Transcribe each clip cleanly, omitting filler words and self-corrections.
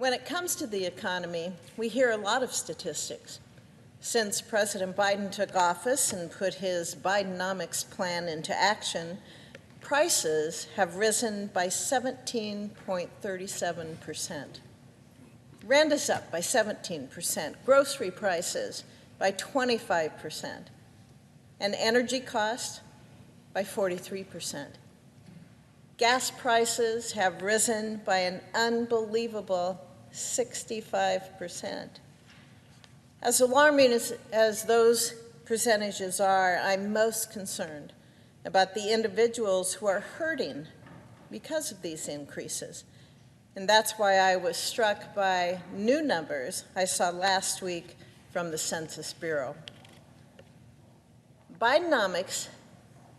When it comes to the economy, we hear a lot of statistics. Since President Biden took office and put his Bidenomics plan into action, prices have risen by 17.37%. Rent is up by 17%, grocery prices by 25%, and energy costs by 43%. Gas prices have risen by an unbelievable 65%. As alarming as those percentages are, I'm most concerned about the individuals who are hurting because of these increases. And that's why I was struck by new numbers I saw last week from the Census Bureau. Bidenomics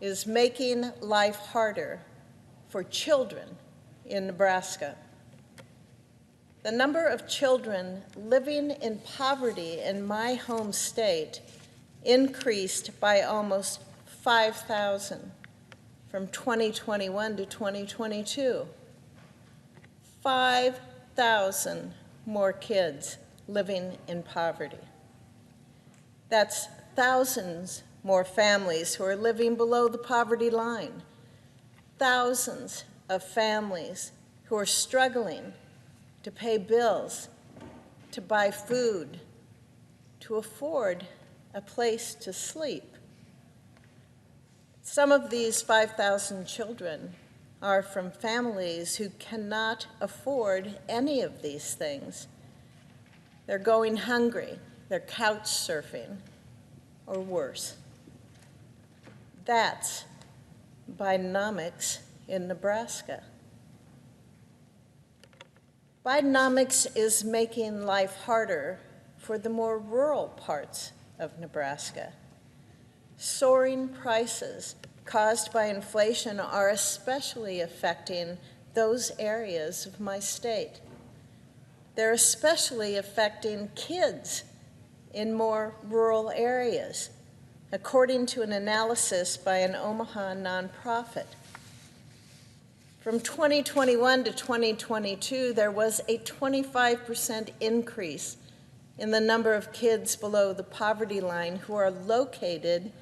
is making life harder for children in Nebraska. The number of children living in poverty in my home state increased by almost 5,000 from 2021 to 2022. 5,000 more kids living in poverty. That's thousands more families who are living below the poverty line. Thousands of families who are struggling to pay bills, to buy food, to afford a place to sleep. Some of these 5,000 children are from families who cannot afford any of these things. They're going hungry, they're couch surfing, or worse. That's Bidenomics in Nebraska. Bidenomics is making life harder for the more rural parts of Nebraska. Soaring prices caused by inflation are especially affecting those areas of my state. They're especially affecting kids in more rural areas, according to an analysis by an Omaha nonprofit. From 2021 to 2022, there was a 25% increase in the number of kids below the poverty line who are located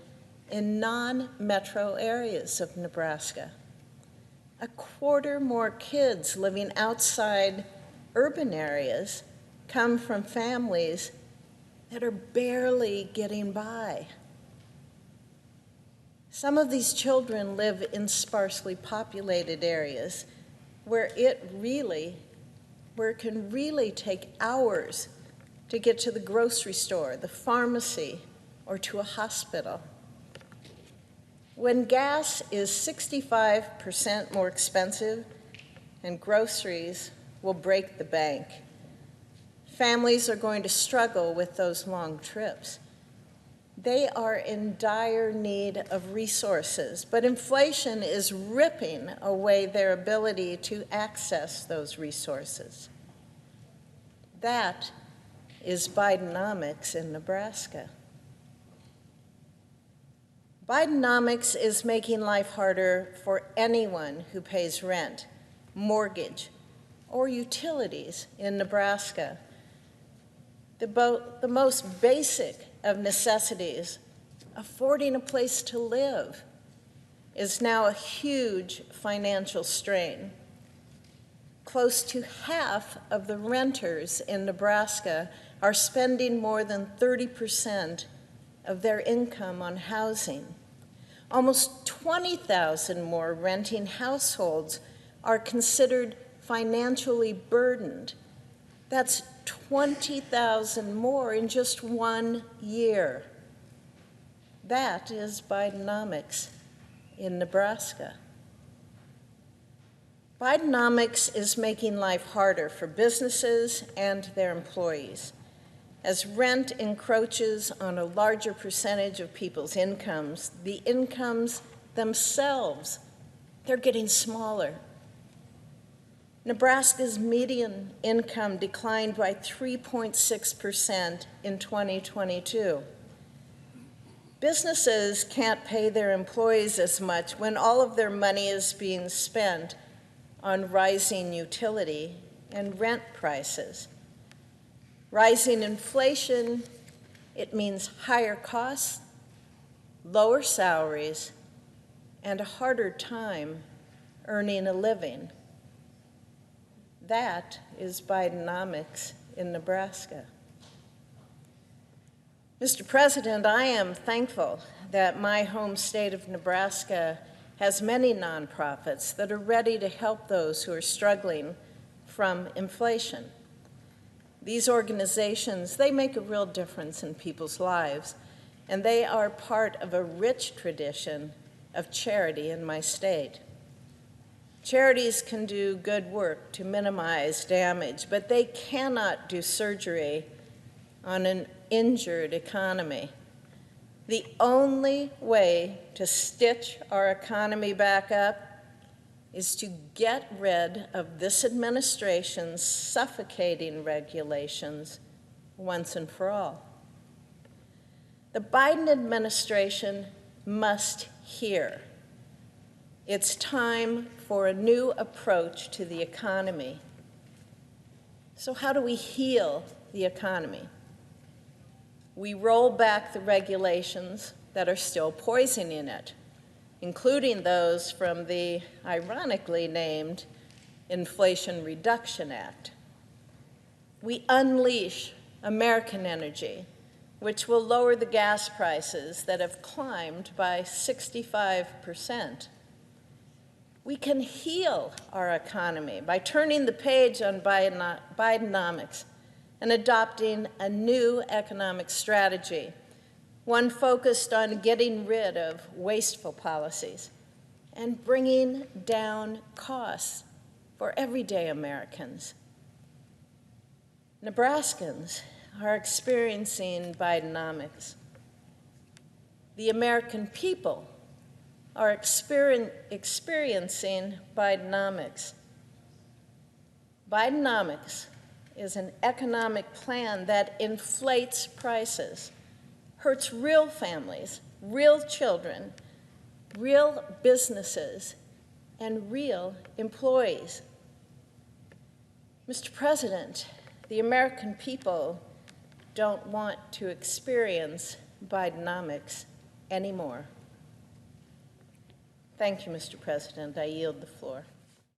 in non-metro areas of Nebraska. A quarter more kids living outside urban areas come from families that are barely getting by. Some of these children live in sparsely populated areas where it can really take hours to get to the grocery store, the pharmacy, or to a hospital. When gas is 65% more expensive and groceries will break the bank, families are going to struggle with those long trips. They are in dire need of resources, but inflation is ripping away their ability to access those resources. That is Bidenomics in Nebraska. Bidenomics is making life harder for anyone who pays rent, mortgage, or utilities in Nebraska. The most basic of necessities, affording a place to live, is now a huge financial strain. Close to half of the renters in Nebraska are spending more than 30% of their income on housing. Almost 20,000 more renting households are considered financially burdened. That's 20,000 more in just 1 year. That is Bidenomics in Nebraska. Bidenomics is making life harder for businesses and their employees. As rent encroaches on a larger percentage of people's incomes, the incomes themselves, they're getting smaller. Nebraska's median income declined by 3.6% in 2022. Businesses can't pay their employees as much when all of their money is being spent on rising utility and rent prices. Rising inflation, it means higher costs, lower salaries, and a harder time earning a living. That is Bidenomics in Nebraska. Mr. President, I am thankful that my home state of Nebraska has many nonprofits that are ready to help those who are struggling from inflation. These organizations, they make a real difference in people's lives, and they are part of a rich tradition of charity in my state. Charities can do good work to minimize damage, but they cannot do surgery on an injured economy. The only way to stitch our economy back up is to get rid of this administration's suffocating regulations once and for all. The Biden administration must hear. It's time for a new approach to the economy. So how do we heal the economy? We roll back the regulations that are still poisoning it, including those from the ironically named Inflation Reduction Act. We unleash American energy, which will lower the gas prices that have climbed by 65%. We can heal our economy by turning the page on Bidenomics and adopting a new economic strategy, one focused on getting rid of wasteful policies and bringing down costs for everyday Americans. Nebraskans are experiencing Bidenomics. The American people are experiencing Bidenomics. Bidenomics is an economic plan that inflates prices, hurts real families, real children, real businesses, and real employees. Mr. President, the American people don't want to experience Bidenomics anymore. Thank you, Mr. President. I yield the floor.